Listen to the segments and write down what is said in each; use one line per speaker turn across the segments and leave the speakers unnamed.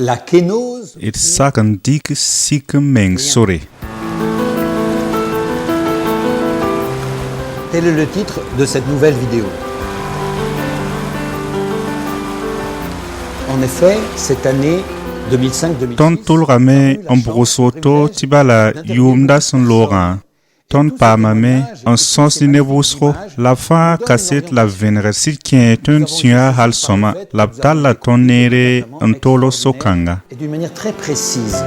La kénose
it sakan dik sik meng sore.
Tel est le titre de cette nouvelle vidéo. En effet, cette année 2005-2006...
Ton tulrame en brosoto tibala yumda son loran. Ton pamame en sens d'inevusro la fin cassette la vénère sirkien ton suya hal soma la tala tonere en tolo sokanga.
Et d'une manière très précise.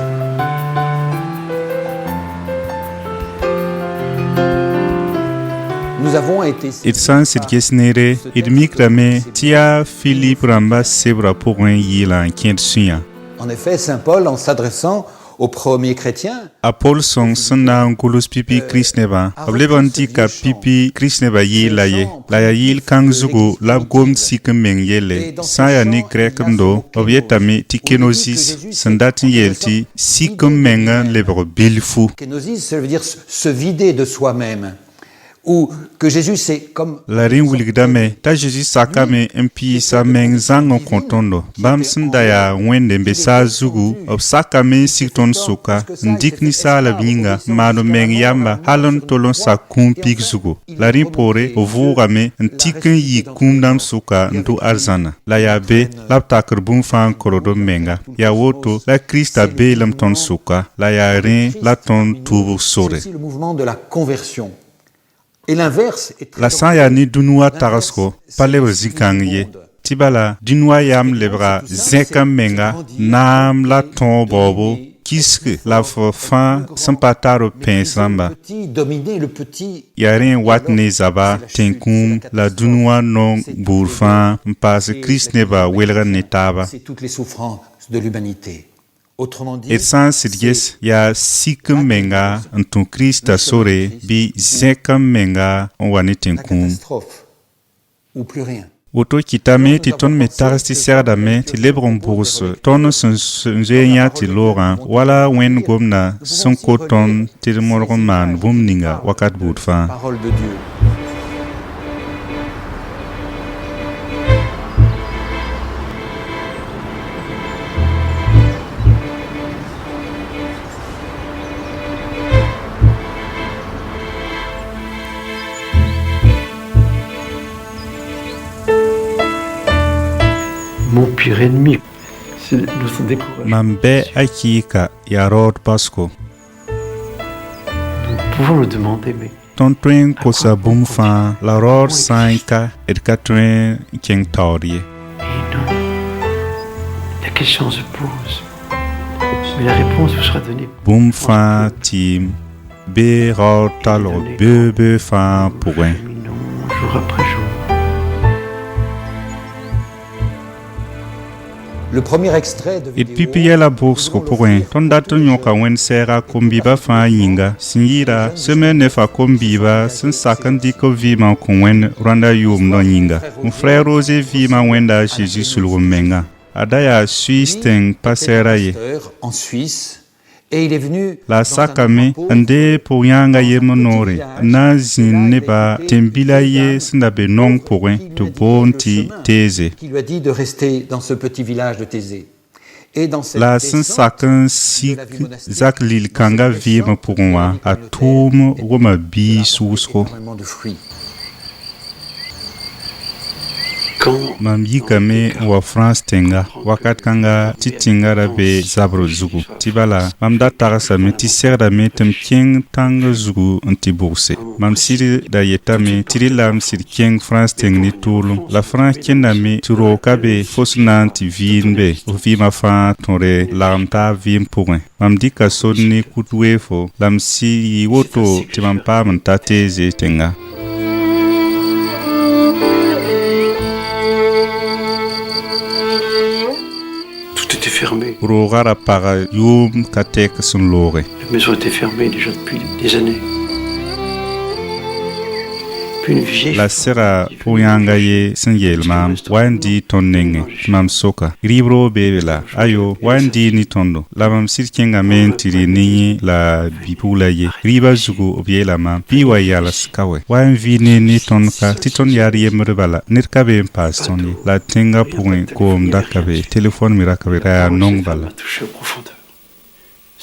Nous avons été...
It sans sirkesnere it mikrame tia Philippe Ramba sebra pour un yila kien suya.
En effet, Saint Paul, en s'adressant aux premiers chrétiens,
Apol son sena ngulus pipi krisneba ablebanti ka pipi krisneba yila ye la yil kangzugo lab gom sikm meng yele saya ni grekmdo obietami tikenosis sandatin yelti sikm menga lebro bilfu.
kénosis, ça veut dire se vider de soi-même. Ou que Jésus, c'est comme...
La rin wilgdame ta Jésus sakame mpi sa meng zango kontondo bam sndaya wende mbesa zugu ob sakame sikton suka ndik ni sala binga mano meng yamba halon tolon sa kumpik zugu la rin pore ovugame ntiken yi kundam suka ndu arzana la yabe laptakr bum fan korodo menga ya woto la Christa be lam ton suka la ya rin la ton tubu sore.
C'est aussi le mouvement de la conversion. Et l'inverse est très...
La saya ni dunua tarasko palebre zikang ye tibala dunua yam lebra zekam menga nam la ton bobo kiske la fin sampataro pensamba
petit dominer le petit.
yarin watne zaba tenkum la dunua non burfan mpas krisneba welga netaba
C'est toutes les souffrances de l'humanité. Autrement dit,
et sans sirges ya sikam menga antu Christa sore bi zekam menga onwani
la
tenkum.
catastrophe. Ou plus rien.
Woto kitame ti ton metaras ti serdame ti lebron bourse ton sunzenya ti loran wala wen gomna son koton ti morgoman bumninga wakat budfa.
Parole de Dieu.
Mon pire ennemi, c'est notre découragement.
Mambe akika ya rod pasko.
Nous pouvons le demander, mais
Ton twen kosa bumfa la rod sanka et katwen keng taurie.
et non. La question se pose. Mais la réponse vous sera donnée.
Bumfa tim be rod talo bebe fa pourrin.
Cheminons jour après jour.
Le premier extrait de
It
vidéo...
pipi la bourse ko pourrin. Ton dato nyoka wen sera kombiba fa yinga. Singira semaine fa kombiba sin sakandi ko vima ko wen randa yum no yinga. Mon frère Rosé vima wenda Jésus sul menga. Adaya Suisse teng pasera ye.
pasteur en Suisse, et il est venu
La
dans un
sakame
entrepôt
ande po yanga ye monore. Na zineba tembila ye sindabe non pourrin to bonti teze.
qui lui a dit de rester dans ce petit village de Thésée. Et dans cette
La sin
descente
sakan sik zak lil kanga vima pourwa a toum roma bi susro.
énormément de fruits.
Quand
Mam yikame wa France tenga wakat kanga titinga rabe zabro zugu tibala mam da tarasa me ti serda me tem keng tanga zugu anti bourse mam siri da yetame tiri lam sir keng France teng ni tulu la France kenda me turo kabe fosna anti vinbe o vima fa tore lamta vim pourrin mam dika sonni kutwefo lam si woto timam pa man tateze tenga.
tout était fermé,
Rogara para yum katek sun lore.
la maison était fermée déjà depuis des années. Puis une vieille
la sera puyanga ye singel mam wandi tonnenge mam soka ribro bebela ayo wandi ni tondo la mam sirkenga mentiri ni la bipula ye riba zugo obiela mam biwa yala skawe wan vini ni tonka titon yari yemrebala nirkabe pasoni la tenga point kom dakabe téléphone mirakabe ra nongbala
touché aux profondeurs.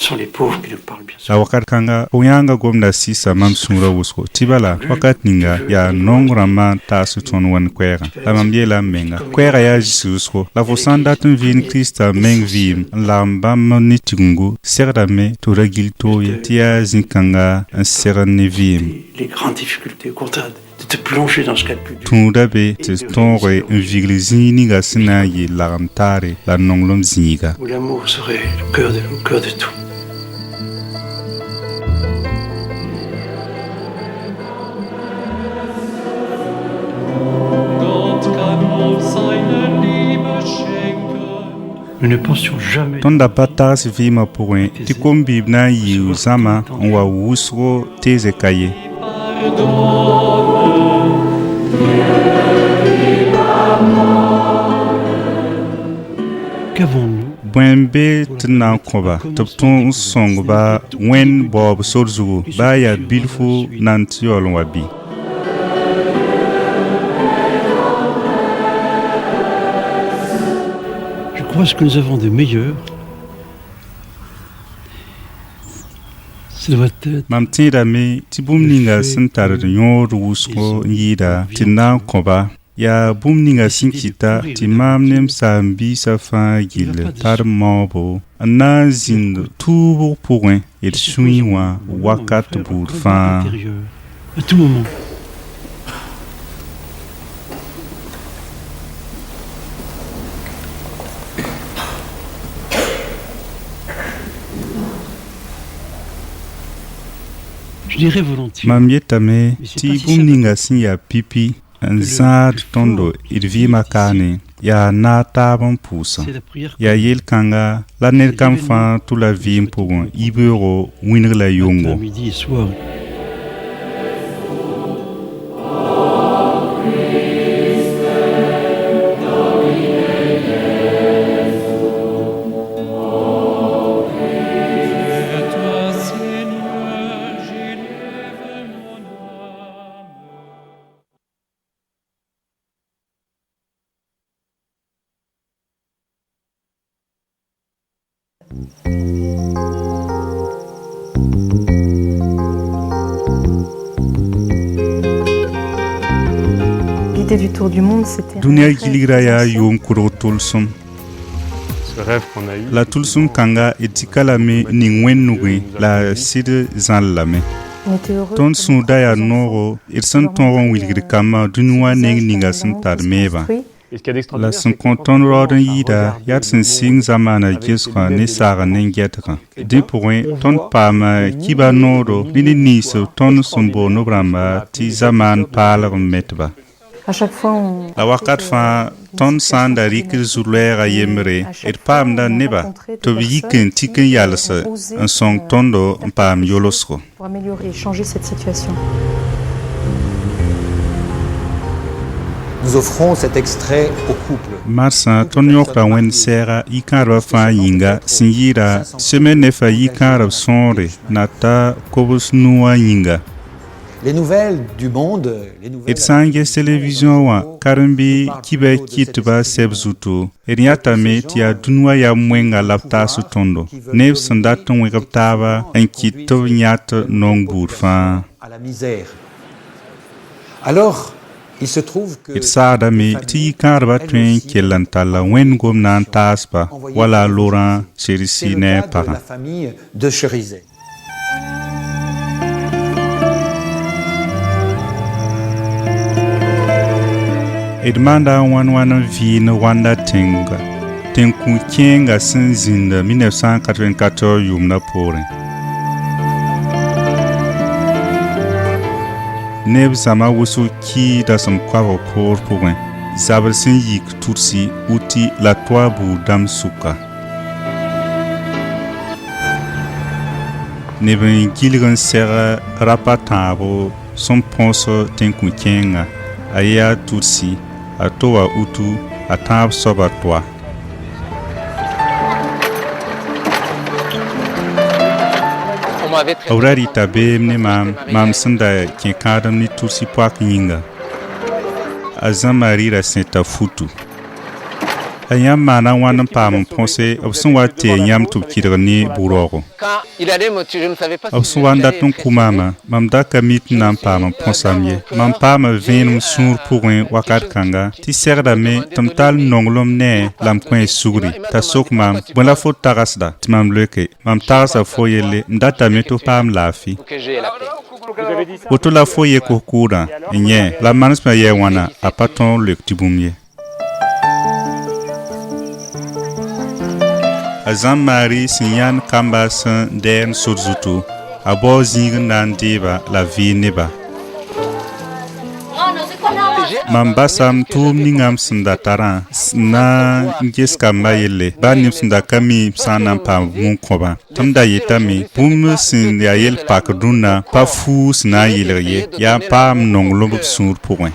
Ce sont les pauvres qui nous parlent bien sûr.
la wakat kanga puyanga gomda sisa mam sumra wusko tibala wakat ninga ya nongrama tasu ton wan kwera la mam yela menga kwera ya jisusko la fosanda tun vin krista meng vim la mbam ni tungu serdame to ragil toye tia zinkanga un serane vim
Les grandes difficultés, au contraire, de te plonger dans ce qu'il y a de plus dur.
tundabe te tonre un viglizini ga sina yi laramtare la nonglom ziniga
Où l'amour serait le cœur de tout. Nous ne pensions jamais
tonda patas vima point ti kombib na yi uzama wa wusro teze kaye
qu'avons-nous
bwembe tina koba topton songba wen bob sorzugo baya bilfu nantiol wabi
Je crois ce que nous avons de meilleur, ce doit être
mam tira me ti bumninga sentar nyor wusko yida tina koba ya bumninga sinkita ti mam nem sambi safa gil tar mobo na zin tubo point et suiwa wakat bur fa
intérieur, à tout moment. Je dirais volontiers
mam yetame ti bumninga sin ya pipi an zad tondo irvi makane ya na tabon pusa
c'est la prière
ya yel kanga la ner kam fa tu la vim pour ibero winr la yongo
midi et soir.
L'idée du tour du monde, c'était...
dunia giligra ya yom kuro tulsum
Ce rêve qu'on a eu.
la tulsum kanga etikala me ni wennuge la sid zanlame
On était heureux.
ton sunda ya noro irsan toron wilgir kama dunwa neng ninga santar meba
Et ce qu'il y a
la
d'extraordinaire, c'est
sun
que quand
konton
on
rodan
commence à
yida
regarder
yat sun sing zamana gisra ne sara nengetra de point ton pama kiba noro lini niso ton sumbo no bramba ti zaman palar metba
À chaque fois, on...
la wakat fa ton sanda rikir zulera yemre et pam da neba to yiken tiken yalsa un song tondo pam yolosko
pour améliorer et changer cette situation.
Nous offrons cet extrait au couple.
marsa ton yokra wen sera ikara fa yinga singira semaine fa ikara sonre nata kobus nuwa yinga
Les nouvelles du monde, les nouvelles...
et sange television wa karambi kibe kitba sebzuto eriata me tia dunwa ya mwenga lapta su tondo ne sandaton wekaptaba en kito nyat nongbur fa
à la misère. Alors, il se trouve que...
it sada me ti karba twen kelantala wen gomnan taspa wala Laurent
C'est
cherisi
le
ne
cas de
para
la famille de Cherizet.
Edmanda wan vin wanda tenga tenku kenga sinzinda 1994 yumna pore neb sama wusu ki da sam kwavo por point zabar sin yik tursi uti la toa bu dam suka neben gilgan sera rapatabo son põos tẽn-kũ kẽenga a yaa tudsi a to wa utu a tãab soaba toa. B ra rɩta beem ne maam sẽn da kẽ kãadem ne tudsi poak yĩnga. A Zã Marie ra sẽta futu. A yãmb maana wãn n paam n põse b sẽn wa tɩ yãmb tɩ b kɩdg ne bu-raoogo. B sẽn wa n dat n kʋ maama, mam daka mi tɩ na n paam n põsam ye. Mam paama vẽenem sũur pʋgẽ wakat kãnga tɩ segdame tɩ m tall nonglem ne la m kõ sugri t'a sok mam bõe la fo tagsda tɩ mam loeke mam tagsa fo yelle n datame tɩ f paam laafɩ. Woto la fo ye kʋʋdã n yẽ la manesmã yɛ wãna a pa tõog loek tɩ bũmb ye. A Zã Marie sẽn yãnd kamba sẽn dɛɛn sor zutu, a bao zĩig n na n deeba la vɩɩ neba. Mam basam tʋʋm ningam sẽn da tarã na n ges kamba yelle baa neb sẽn da ka mi sã n na n paam bũmb kõbã tɩ m da yetame bũmb sẽn yaa yel-pak dũnna pa fuu sẽn na n yɩlg ye yaa n paam nonglem b sũur pʋgẽ.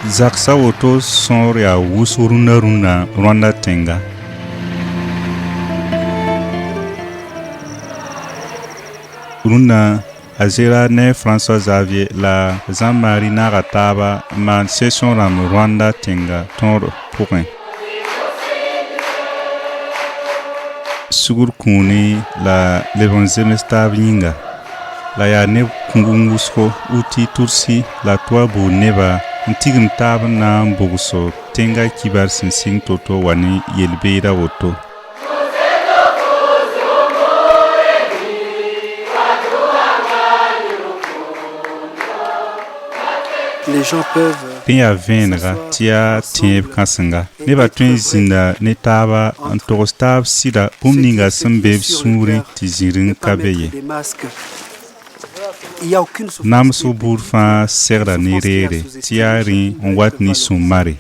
Zaksa woto sõor yaa wʋsg rũnna rõnda tẽnga. Rũnna a zera ne François Xavier la Zã Marie naaga taaba n maan session rãmb rõnda tẽnga tõod pʋgẽ. Sugr kũuni la leb n zems taab yĩnga la yaa neb kũgum wʋsgo uti tursi la tɩ wa bool neba n tigim taab n na n bʋgso tẽnga kibar sẽn sɩng to-to wa ne yel-beeda woto. Tẽ yaa vẽenega tɩ yaa tẽeb kãsenga. Neba tõe n zĩnda ne taaba n togs taab sɩda bũmb ninga sẽn be b sũurẽ tɩ zĩr n ka be ye. Namsg buud fãa segda ne reere tɩ yaa rẽ n wat ne sũ-mare.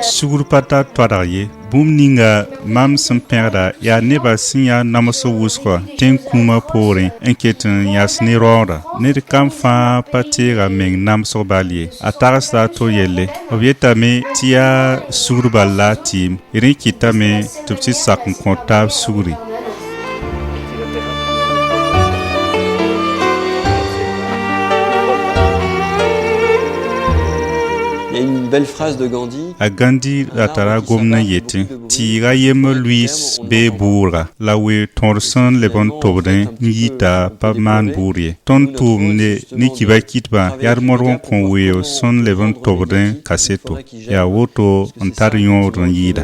Sugr pa tar toadg ye, bũmb ninga mam sẽn pẽgda yaa neba sẽn yaa namsg wʋsgã tẽn-kũumã poorẽ n ket n yãs ne raoogda. Ned kam fãa pa teega meng namsg bal ye. A tagsda a to yelle. B yetame tɩ yaa sugr bal la a tɩɩm. Rẽ kɩtame tɩ b tɩ sak n kõ taab sugri. A Gandhi la tara gomna yetẽ tɩɩga yembr Louis bee buurga la we tõod sẽn leb n tobdẽ n yita pa maan buur ye. Tõnd tʋʋmde ne kiba kitbã yaa d modg n kõ weoog sẽn leb n tobdẽ kaseto. Yaa woto n tar yõod n yɩɩda.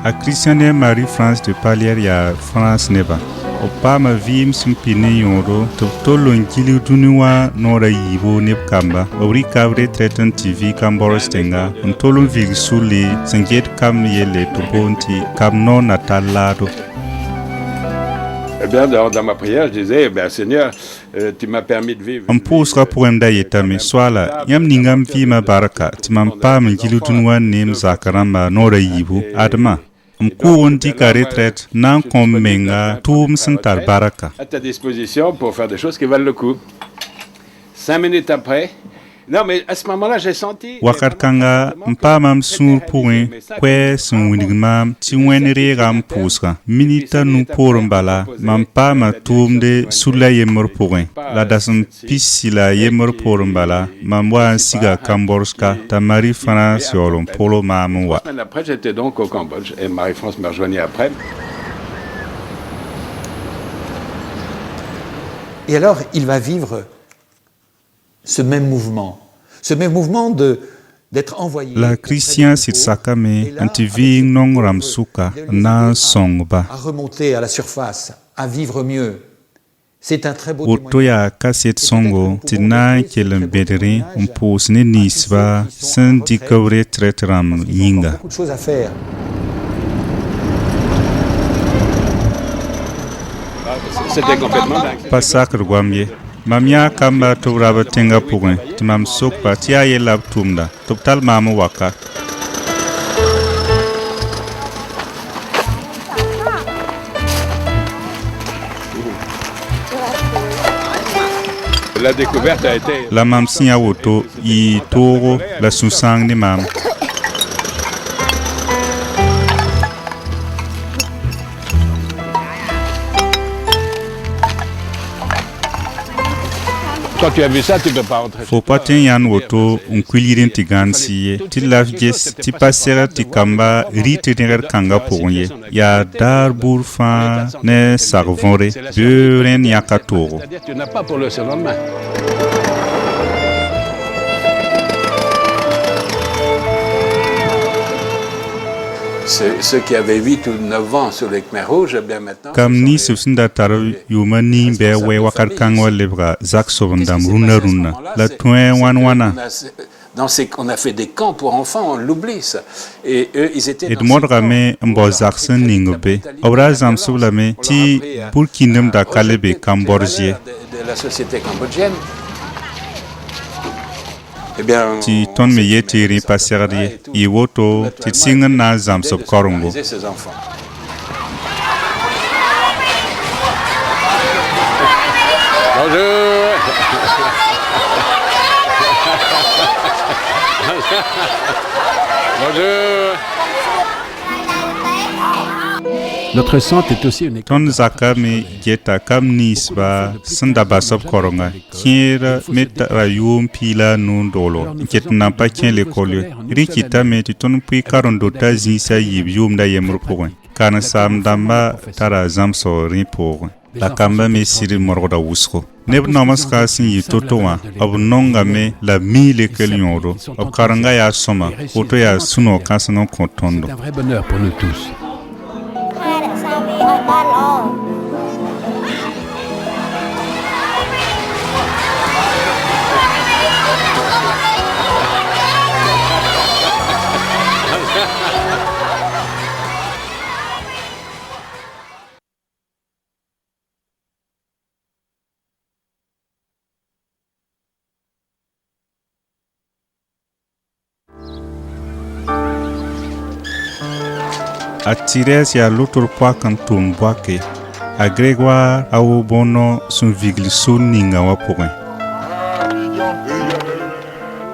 A Christiane Marie-France de Palière yaa France neba. B paama vɩɩm sẽn pɩ ne yõodo tɩ b tol n gilg dũni wã noora yiibo neb kamba. B rɩka b retret n tɩ vɩ Cambodge tẽnga n tol n vɩg sʋlle sẽn get kamb yelle tɩ boond tɩ kamb noor na tar laado.
Eh bien, dans ma prière, je disais, Seigneur, tu m'as permis de vivre.
M pʋʋsga pʋgẽ da yetame soala yãmb ningam vɩɩmã barka tɩ mam paam n gilg dũni wã neem zak rãmba noora yiibu admã. M kʋʋg n dɩka retret na n kõ menga tʋʋm sẽn tar barka.
À ta disposition pour faire des choses qui valent le coup. 5 minutes après, non mais à ce moment-là, j'ai senti.
Wakat kãnga n paama m sũur pʋgẽ koɛɛ sẽn wilg maam tɩ wẽnd reega m pʋʋsga. Minita nu poorẽ bala mam paama tʋʋmde sula yembr pʋgẽ la dasem pisi la yembr poorẽ bala mam wa n siga Cambodgeka t'a Marie-France yaool n pʋʋl maam n wa.
La semaine après, j'étais donc au Cambodge et Marie-France me rejoignait après.
Et alors, il va vivre ce même mouvement d'être envoyé.
La Christian sit sakame anti ving nong ram suka na song ba.
À remonter à la surface, à vivre mieux. C'est un très beau
woto
témoignage.
yaa kaset sõngo tɩ d na n kell n bedre n pʋʋs ne ninsba sẽn dɩk b retraite rãmb yĩnga.
Beaucoup de choses à faire.
C'était complètement dingue.
Pa sakr goam ye. Mam yaa kamba tɩ b rab tẽngã pʋgẽ tɩ mam sokpa tɩ yaa yella b tʋmda tɩ b tall maam waka.
La découverte a été...
La mam sẽn yaa woto y toogo la sũ-sãang ne maam.
Quand tu as vu ça, tu ne peux pas rentrer.
Fo pa tẽ n yãnd woto n kuil yɩd n tɩ gãnd sɩ ye tɩ la f ges tɩ pa segd tɩ kamba rɩ tɩ negd kãngã pʋgẽ ye yaa daar buud fãa ne sag võre bɩ rẽnd yãka toogo.
C'est-à-dire que tu n'as pas pour le surlendemain. Ceux qui avaient 8 ou 9 ans sur les Khmers rouges, eh bien maintenant...
Kam ninsb sẽn da tar yʋʋmã nin bɩ a wɛ wakat kãng wa lebga zak sobendam rũnna la tõe wãn-wãna.
On a fait des camps pour enfants, on l'oublie ça. Et eux, ils étaient
d modgame n bao zak sẽn ning be b ra zãmsb lame tɩ burkĩndem da ka le be Cambodge ye
de la société cambodgienne. Eh bien,
tɩ tõnd me yet tɩ rẽ pa segd ye y woto tɩ d sɩng n na n zãmsb karengo.
ces enfants. Bonjour. Bonjour. Notre centre est aussi une école.
tõnd zaka me geta kam ninsba sẽn da basb karenga kẽer me tara yʋʋm piila nuu-doglo n ket n nan pa kẽ lekol ye rẽ kɩtame tɩ tõnd pʋɩ karen-do t'a zĩisã yɩɩb yʋʋmda yembr pʋgẽ karen-saam-dãmbã tara zãmsg rẽ pʋʋgẽ la kamba me sɩd morgda wʋsgo neb namsga sẽn yɩ to-to wã b nongame la mii lekel yõodo b karenga yaa sõma woto yaa sũ-noog kãseng n kõ tõndo.
C'est un vrai bonheur pour nous tous.
A Tɩrɛs yaa lʋtr poak n tʋʋm boake a Grégoire a wo bõono sẽn vigl sor ninga wã pʋgẽ.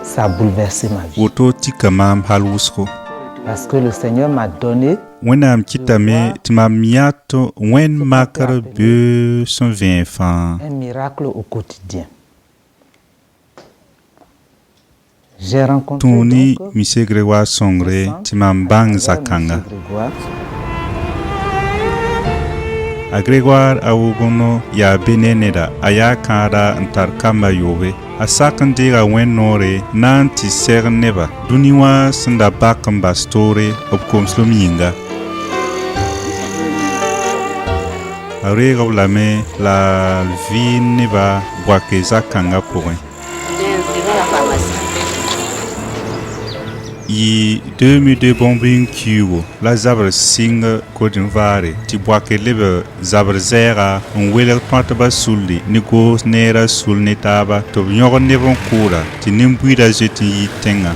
Ça a bouleversé ma vie.
Woto tika maam hal wʋsgo.
Parce que le Seigneur m'a donné
Wẽnnaam kɩtame tɩ mam yãt wẽnd makr beoog sẽn vẽe fãa.
un miracle au quotidien. J'ai rencontré
Tũuni
donc
Monsieur Grégoire sõngre tɩ mam bãng zakãnga.
Grégoire.
A Grégoire a wo bõono yaa be ne neda a yaa kãada n tar kamba yoobe a sak n deega wẽnd noore na n tɩ seg neba dũni wã sẽn da bak n bas toore b komslem yĩnga. A reeg-b lame la vɩɩn neba boake zakãngã pʋgẽ. Y 2002 bombing kiugo la zabr sing Côte d'Ivoire tɩ boake leb zabr zɛɛga n welg tõatbã sulli ne goos neera sul ne taaba tɩ b yõg neb n kʋʋra tɩ nin-buiidã zoet n yɩɩd tẽngã.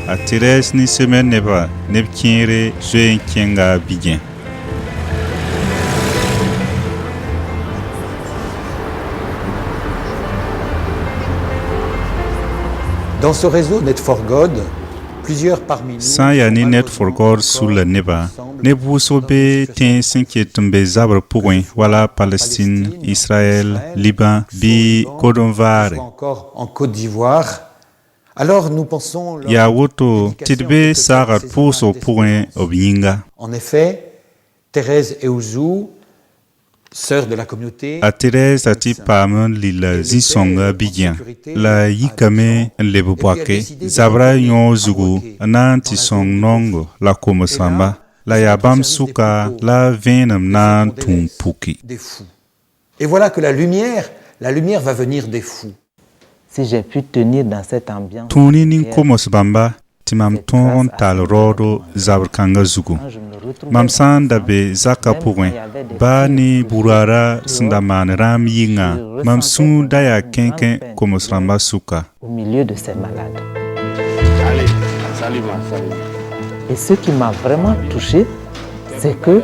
A Tɩrɛs ne semɛn nebã neb kẽere zoe n kẽnga bigẽ.
Dans ce réseau Net for God, plusieurs parmi nous...
Sã n yaa ne Net for God sulla nebã neb wʋsg be tẽes sẽn ket n be zabr pʋgẽ wala Palestine, Israël, Liban bɩ Côte d'Ivoire.
Encore en Côte d'Ivoire. Alors nous pensons...
yaa woto tɩ d be saagd pʋʋsg pʋgẽ b yĩnga.
En effet, Thérèse Eouzou, sœur de la communauté...
A Tɩrɛs a tɩ paam n lilla zĩ-sõnga bigẽ la yikame n leb boake zabra yõo zugu n na n tɩ sõng nongo la koms-rãmba la yaa bãmb sʋka la vẽenem na n tũum puki.
Des fous. Et voilà que la lumière va venir des fous.
Si j'ai pu tenir dans cette ambiance,
tũũni nin-komos bãmba tɩ mam tõog n taal raoodo zabr kãngã zugu
quand je me retrouvais
mam sã n da be zakã pʋgẽ baa ne buraara sẽn da maan rãam yɩngã mam sũur da yaa kẽnkẽ koms rãmbã sʋka
au milieu de ces malades.
Allez, salut-moi, salut.
Et ce qui m'a vraiment touché, c'est que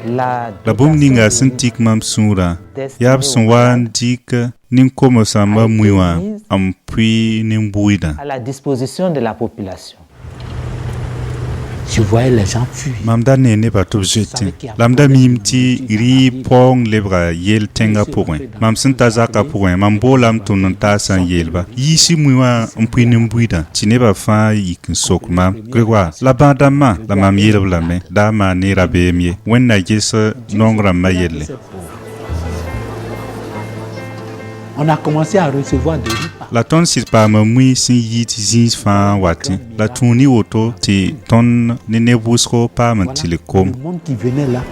la
bũmb ninga sẽn tik mam sũurã yaa b sẽn wa n dɩk nin-koms rãmbã mui wã n pʋɩ nin-bʋɩdã
à la disposition de la population.
Je voyais les gens fuir.
mam da ne nebã tɩ b zoetẽ la m da miim tɩ rɩ paoong lebga yell tẽngã pʋgẽ mam sẽn ta zakã pʋgẽ mam boolame tʋmd n taasã n yeelba yiisi mui wã n pʋɩ nin-bʋɩdã tɩ nebã fãa yik n sok mam gregwa la bãa-dãmbã la mam yeel-b lame daa maan ne rabeem ye wẽnna ges nong rãmbã yelle
On a commencé à recevoir des repas.
la tõnd sɩd paama mui sẽn yɩ tɩ zĩis fãa watẽ la tũuni woto tɩ tõnd ne neb wʋsgo paam n tɩ kom
Le monde qui venait là,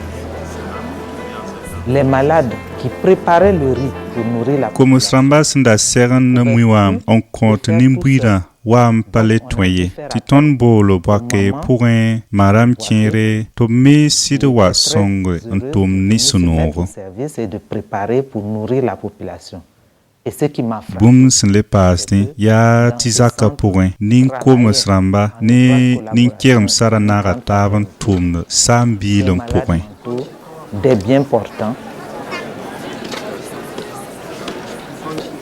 Les malades qui préparaient le riz pour nourrir la
koms rãmbã sẽn da segend mui wã n kõt nin-bʋɩdã wa n pa le tõe ye tɩ tõnd boolo boake pʋgẽ maram kẽere tɩ b me sɩd wa sõng n tʋm ne sũ-noogo
service et de préparer pour nourrir la population. Et ce qui m'a frappé,
bũmb sẽn le paasdẽ yaa tɩ zakã pʋgẽ nin-koms rãmba ne nin-kegemsã ra naaga taab n tʋmd saam-biilem pʋgẽ
des biens portants,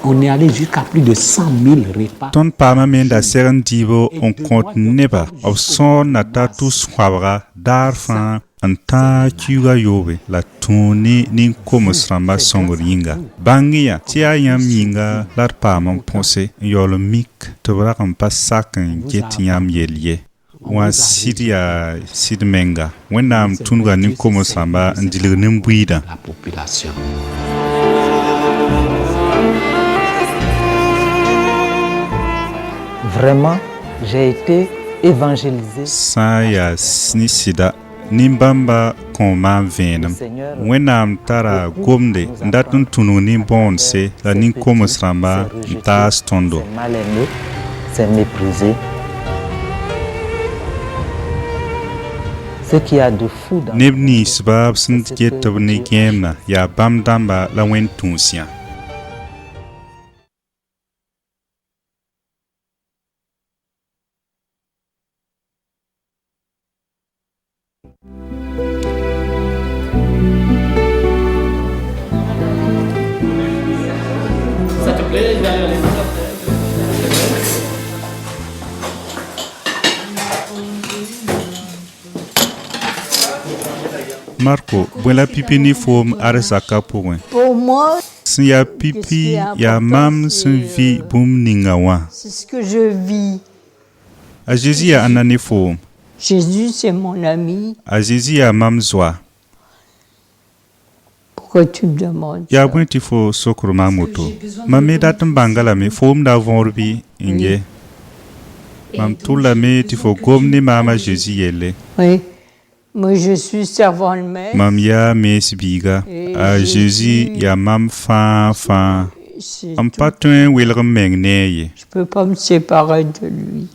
on est allé jusqu'à plus de 100 000 repas.
tõnd paamã me n da seg n dɩɩbo n kõt neba b sõor na ta tʋs xoabga daar fãa n tãag kiuugã yoobe la tũuni nin-koms rãmbã sõngr yĩnga bãng ya tɩ yaa yãmb yĩnga la d paam n põse n yaool n mik tɩ b rag n pa sak n get yãmb yell ye wã sɩd yaa sɩd menga wẽnnaam tũnugã nin-koms rãmba n dilg nin-bʋɩɩdã
La population.
vraiment, j'ai été évangélisé.
sã n yaa ne sɩda nin-bãmba kõ maam vẽenem wẽnnaam tara gomde n dat n tũnug nin-bõonse la nin-koms rãmba n taas tõndo
C'est mal aimé, c'est méprisé. Ce qu'il y a de fou dans
neb ninsba b sẽn get b ne gẽemdã yaa bãmb dãmba la wẽnd tũusyã Marco, bõe la pipi ne foom ad zakã pʋgẽ
Pour moi,
sẽn yaa pipi yaa mam sẽn vɩ bũmb ninga wã
c'est ce que je vis.
a Zeezi yaa ãnna ne foom
Jésus, c'est mon ami.
a Zeezi yaa mam zoa
Pourquoi tu me demandes
yaa
ça?
bõe tɩ fo sokr maam woto mam me dat n bãnga lame foom da võor bɩ n ye mam tʋlame tɩ fo gom ne maam a Zeezi yelle
Oui. Moi, je suis servant le maître.
mam yaa mees biiga a Zeezi yaa mam fãa fãa
C'est
n
tout.
pa tõe n welg n meng ne a ye
Je peux pas me séparer de lui.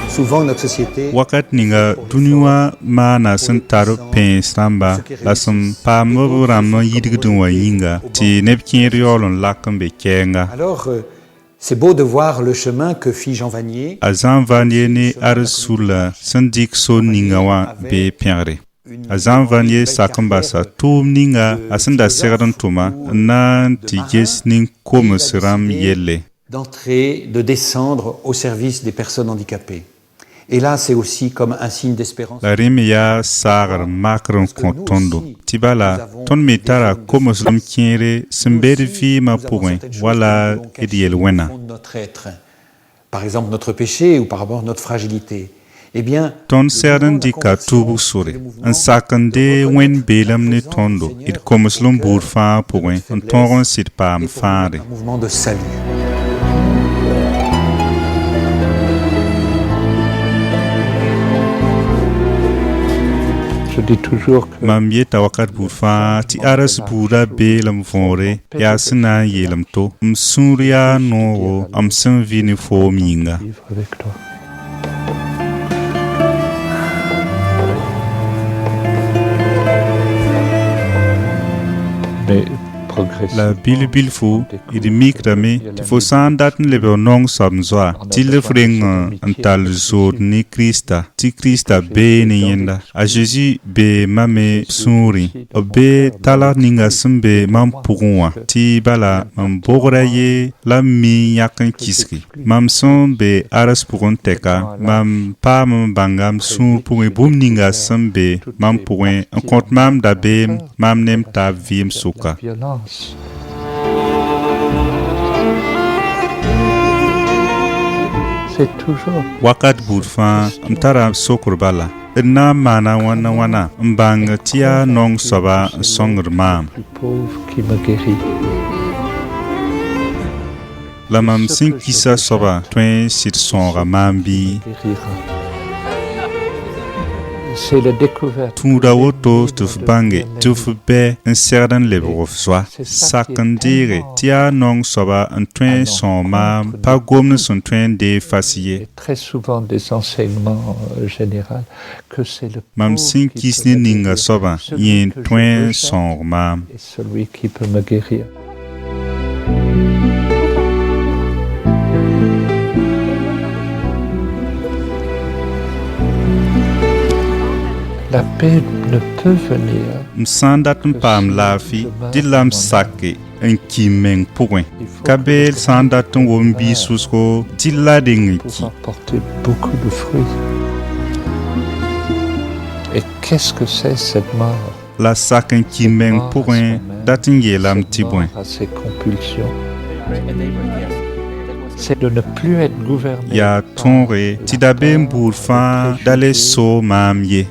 Souvent, notre société
wakat ninga dũni wã maana sẽn tar pẽes rãmba la sẽn paam b rãmb n yidgd n wa yĩnga tɩ neb kẽer yaool n lak n be kɛɛnga
Alors, c'est beau de voir le chemin que fit Jean Vanier.
a Zã n Vanier ne ad sula sẽn dɩk sor ninga wã bee pẽgre a Zã n Vanier sak n basa tʋʋm ninga a sẽn da segd n tʋma n na n tɩ ges nin-koms rãmb yelle
D'entrer, de descendre au service des personnes handicapées. Et là, c'est aussi comme un signe d'espérance.
la rẽ me yaa saagr makr n kõ tõndo tɩ bala tõnd me tara koms rãmb kẽere sẽn be d vɩɩmã pʋgẽ wala d yel wẽna
de notre être. Par exemple, notre péché ou par rapport à notre fragilité. Eh bien,
tõnd segd n dɩka tʋʋbg sore n sak n de wẽnd beelame ne tõndo d komsl n buud fãa pʋgẽ n tõog n sɩd paam fãade
un mouvement de salut.
Je dis toujours que
mam yeta wakat bur fãa tɩ aras buudã beelem võore yaa sẽn na n yeelem to m sũur yaa noogo m sẽn vɩ ne foom yĩnga
vivre avec toi. Mais
la bil fo d mikdame tɩ fo sã n dat n leb nong soab zoa tɩ lef reng n tall zood ne Krista tɩ Krista bee ne yẽnda a Zeezi bee mame sũurẽ b bee talg ninga sẽn be mam pʋgẽ wã tɩ bala mam bogra ye la m mi yãk n kisge mam sẽn be aras pʋgẽ tɛka mam paam n bãnga m sũur pʋgẽ bũmb ninga sẽn be mam pʋgẽ n kõt mam dabeem mam ne m taab vɩɩm sʋka
c'est toujours
wakat buud fãa m tara sokr bala d na n maana wãna n bãng tɩ yaa nong soaba n sõngd maam
plus pauvre qui me guérit.
la mam sẽn kisa soaba tõe n sɩd sõoga maam bɩ
C'est la découverte.
tũuda woto tɩ f bãnge tɩ f bɛ n segd n lebg f zoa sak n deege tɩ yaa nong soaba n tõe n sõog maam pa gomd sẽn tõe n dee fas ye
Et très souvent des enseignements généraux que c'est le
mam
pauvre
sẽn
qui
kis
peut
ne
me
ninga
guérir,
soaba
celui
yẽ
que je
tõe n
rejette
sõog maam
et celui qui peut me guérir. La paix ne peut venir.
m sã n dat n paam laafɩ dɩ la m sake n ki meng pʋgẽ ka beel sã n dat n wom biis wʋsgo dɩ la deng n ki
Pour apporter beaucoup de fruits. Et qu'est-ce que c'est cette mort?
la sak n ki meng pʋgẽ dat n yeelame tɩ bõe
À ses compulsions. C'est de ne plus être gouverné
yaa tõoge tɩ dabeem buud fãa da le soo maam ye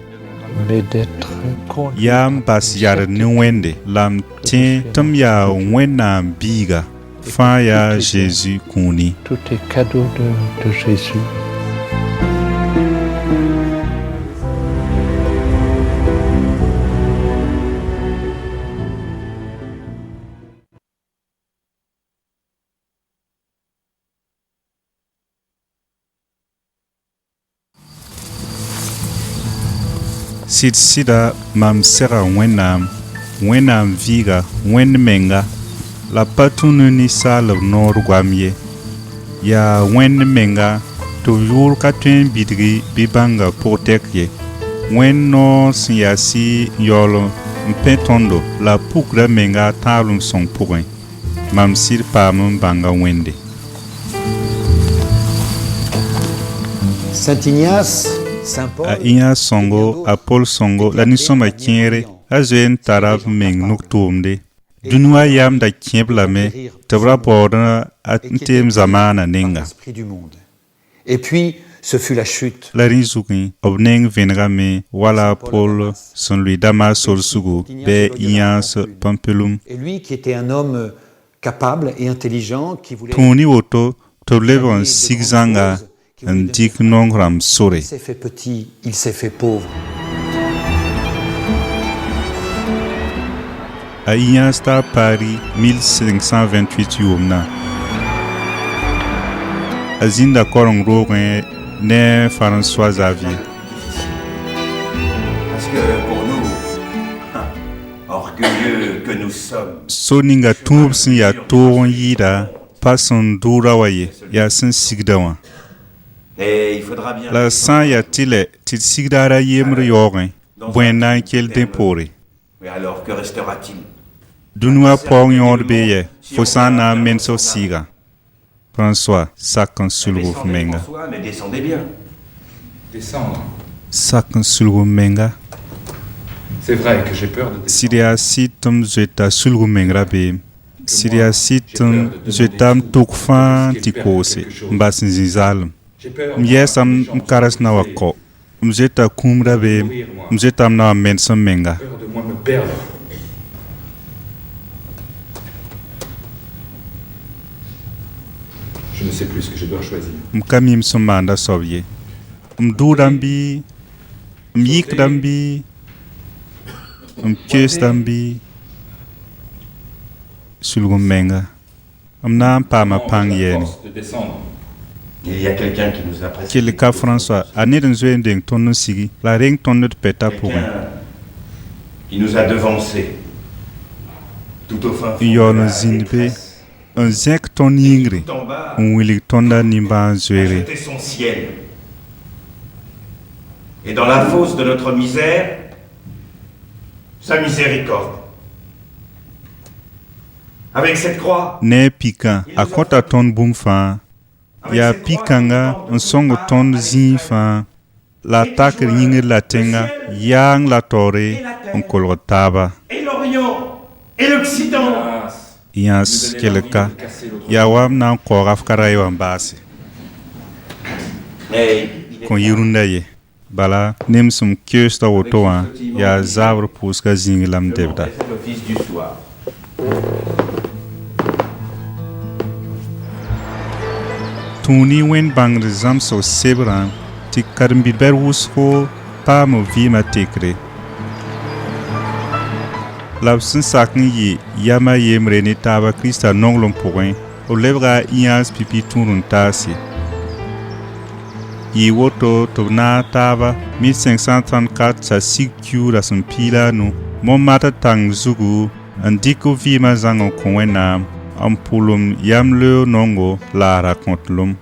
mais d'être conduit
yaa n bas yard ne wẽnde la m tẽ tɩ m yaa wẽnnaam biiga fãa yaa Zeezi kũuni
tout est cadeau de Jésus.
sɩd-sɩda mam sɛga wẽnnaam vɩɩga wẽnd menga la pa tũn ninsaalb noor goam ye yaa wẽnd menga tɩ b yʋʋr ka tõe n bidgi bɩ bãnga pʋg-tɛk ye wẽnd noor sẽn yaa sɩ yaool n pẽ tõndo la pukda menga a tãablem sõng pʋgẽ mam sɩd paam n bãnga wẽnde
Saint Ignace, Saint Paul,
a Ignace sõngo a Paul sõngo la nin-sõma kẽere a zoe n tara b meng nuk-tʋʋmde dũni wã yamda kẽb lame tɩ b ra baoodã n teem zamaana nenga
l'esprit du monde. Et puis, ce fut la chute.
la rẽ zugẽ b neng vẽnegame wala a Paul sẽn lʋɩ Damas sorsugu bɩ Ignace Pampelum
Et lui, qui était un homme capable et intelligent, qui voulait...
tũuni woto tɩ b lebg n sig zãnga n dɩk nong rãmb sore
Il s'est fait petit, il s'est fait pauvre.
a Ignace t'a a Paris 1528 yʋʋmdã a zĩnda koreng roogẽ ne François Xavier
Parce que pour nous, orgueilleux que nous sommes,
so ninga tũub sẽn yaa toog n yɩɩda pa sẽn dʋʋra wa ye yaa sẽn sigda wã
et il faudra bien...
la sã n yaa tɩlɛ tɩ d sigda a ra yembr yaoogẽ bõe n na n kell dẽ poore
Mais alors, que restera-t-il?
dũni wã paoog yõod bee yɛ fo sã n na n mens f sɩɩga François sak n sulg f
Descendez,
menga
François, mais descendez bien.
Descendre.
sak n sulg f menga
C'est vrai que j'ai peur de descendre.
sɩd yaa sɩd tɩ m zoeta sulg meng ra beem sɩd yaa sɩd tɩ m zoeta m tʋk fãa tɩ koose n bas n zĩ zaalem
J'ai peur
m yɛɛsa m karas na wa kɔ m zoeta kũum ra beem m zoeta m na wa mens n menga
peur de moi me perdre. Je ne sais plus ce que je dois choisir.
m ka mi m sẽn maanda soab ye m dʋʋda m bɩ m yɩkda m bɩ Mkestambi Sulgumenga. Amna Pama Pang Yen.
Force de descendre.
Il y a quelqu'un qui nous a précédés.
Kilka François, Anir Zwending Tonno Sigi, la ring tonne de peta pour
Quelqu'un qui nous a devancés. Tout au fin fond de
Yon
la
Zinbe,
détresse.
un zek ton yingri,
Tout en bas,
un willy tonda nimba
a
zwere.
jeté son ciel. Et dans la fosse de notre misère, sa miséricorde. Avec cette croix,
Ne pika, a kota ton boomfa, ya pikanga, un song ton zinfa, la tak yingri la tenga, yang la tore, un kolotaba.
et l'Orient, et l'Occident.
Grâce.
Yans kelka, ya wam na koraf karayo ambasi.
Mais il est
Kon yirunda ye. Bala, nem sum kyosta wotoa, ya zavre puska zingilam debda.
fait l'office du soir.
Tuni wen bangre zam so sebran, ti karmbid ber wusko, pa mo vima tekre. Labsin sakni yi, yama yemre ni taba Krista nonglom pouen, o lebra ians pipi tunrun tasi. Yi woto to na taba 1534 sa sikyu da sun pila nu, mon mata tang zugu, an diko vima zango konwenam, am pulum yam leo nongo la raconte-lum.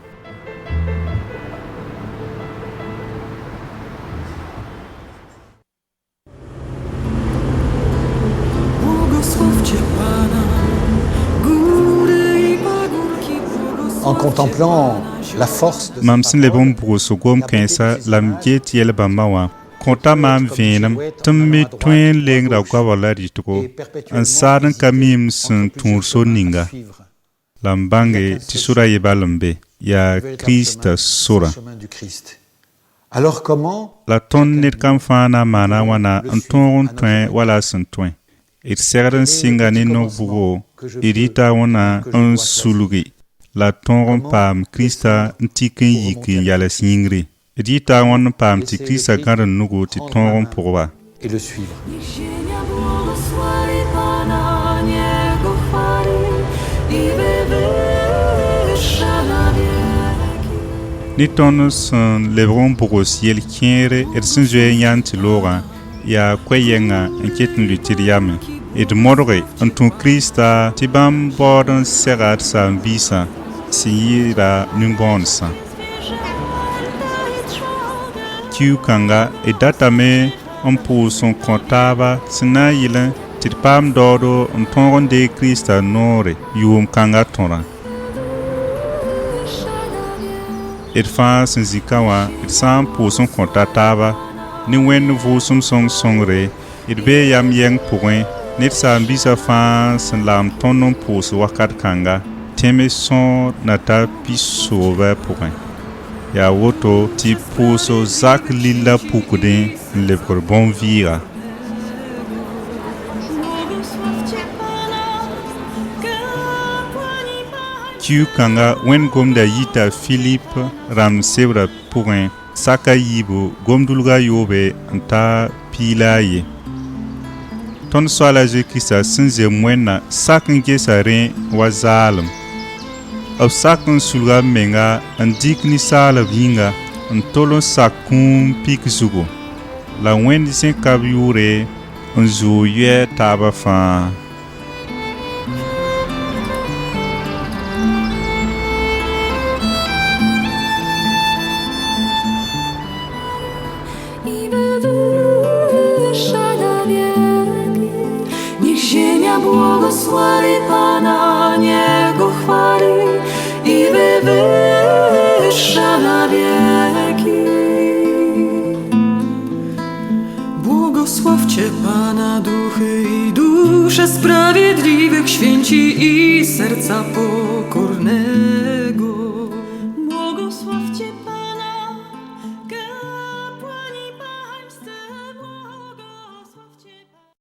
En contemplant la force de
Mam sin lebon bruso gom kensa lam get yel bamawa. Konta mam venam tum mi twen lengra kwa wala rituko. An sadan kamim sun turso ninga. Lam bange tisura yebalambe ya Krista sura.
chemin du Christ. Alors comment
La ton net kam fana mana wana an ton twen wala sun twen. It serden singa ni no bugo. Irita wana an sulugi. La ton pam Krista ntikin yikin yala singri. Irita wana pam ti Krista garan nugo ti ton pourwa.
et le suivre?
Ni ton sun lebron bugos yel kiere et sun zwe nyan ti lora ya kweyenga enketin lutiriame. Et morre en ton Krista ti bam borden serat sa visa si yira numbonsa. Kiu kanga e datame on pour son comptable sina yilen ti pam dodo en ton de Krista nore yum kanga tora. Et fa sin zikawa et sam pour son comptable ni wen vo sum song songre et be yam yeng point net sa mbisa fa sin lam tonon pour so wakat kanga teme son nata pisova point. Ya woto ti poso zak lila pukudin le pour bon vira. Kiu kanga wen gomda yita Philippe ram sebra pourin saka yibo gomdulga yobe anta pilaye. Ton soala je Krista sinze mwenna sakin gesa ren wazalum. Ab sakin sulga menga an dikni sala vinga an tolon sakun pik zugo. La wen disen kabyure an zo ye taba fa.
Niech ziemia błogosławi Pana, niech Go chwali i wywyższa na wieki. Błogosławcie Pana duchy i dusze sprawiedliwych, święci i serca pokorne.